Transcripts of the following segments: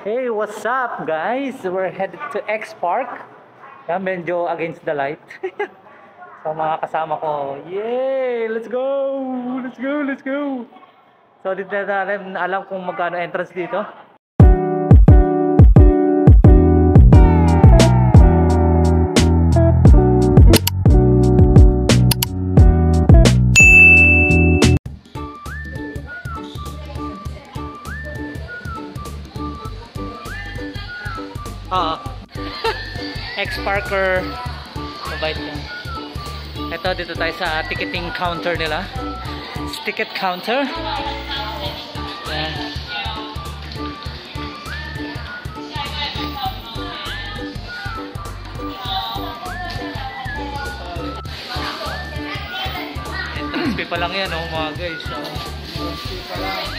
Hey, what's up guys? We're headed to X Park. Yan, medyo against the light. So mga kasama ko, yay! Let's go! Let's go! Let's go! So dito na alam kung magkano entrance dito. X-Parker. Mabait yan. Ito, dito tayo sa ticketing counter nila. Ticket counter. Yan. Entrance fee pa lang yan, oh, mga guys. So, entrance fee pa lang.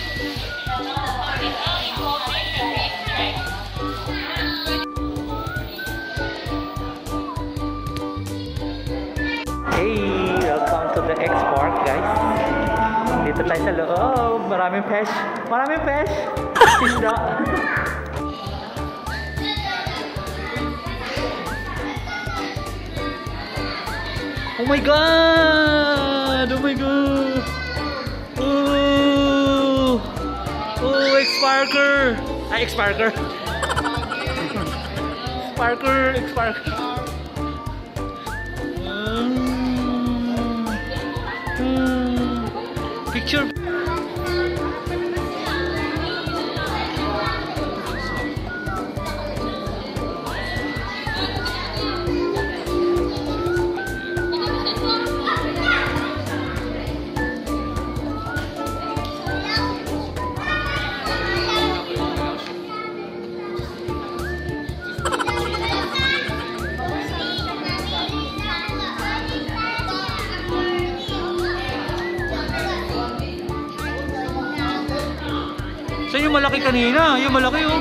Hey, welcome to the X Park, guys. Dito tayo sa loob. Maraming fish. Maraming fish. Isda. Oh my God! Oh my God! Oh! Oh, X-Parker! Ay, X-Parker! X-Parker! X-Parker! Picture. So yung malaki kanina, yung malaki oh.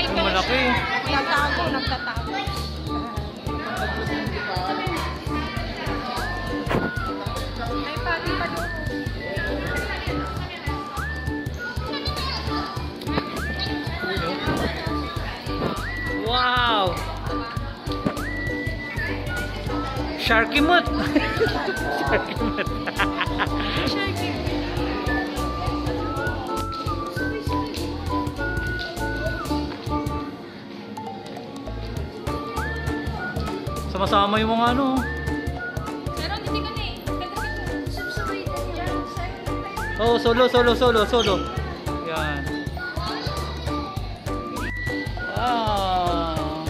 Yung malaki. Nagtatago, nagtatago. May pati pa doon. Wow! Sharky Moot! Sharky Moot! Sama-sama yung mga ano. Pero hindi kami. Oh, solo. Yan. Wow.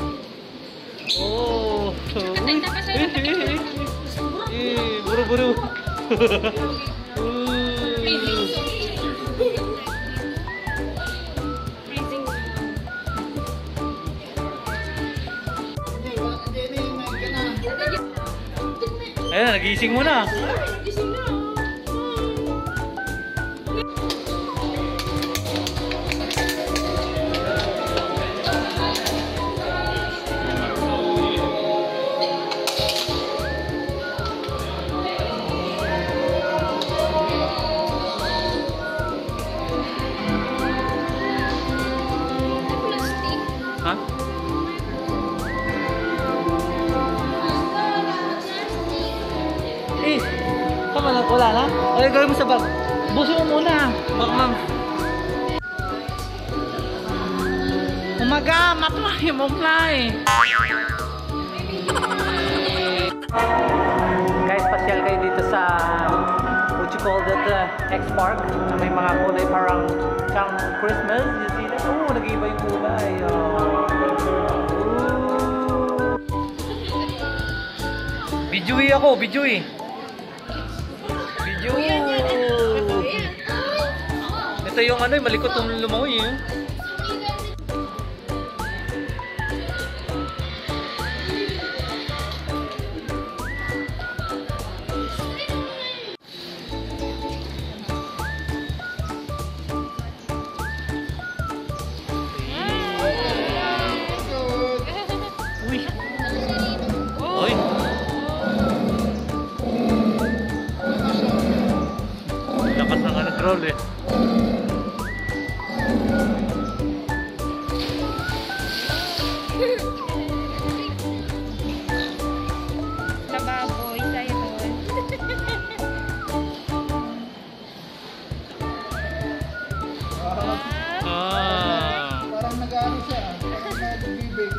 Oh. Buru-buru. Ayan, nagising mo na. Ha? Wala na? Okay, gawin mo sa bag. Buso mo muna. Baka ma'am. Umaga, ma-fly. Guys, pasyal kayo dito sa what you call that X Park. May mga kulay parang siyang Christmas. You see that? Oh, nag-iiba yung kulay. Bijuy ako, bijuy. Ito yung ano, malikot yung lumangoy eh. Uy. Uy. Lakas ng ano, troll eh. Ah. Parang nag-ano siya. Parang nagbibig.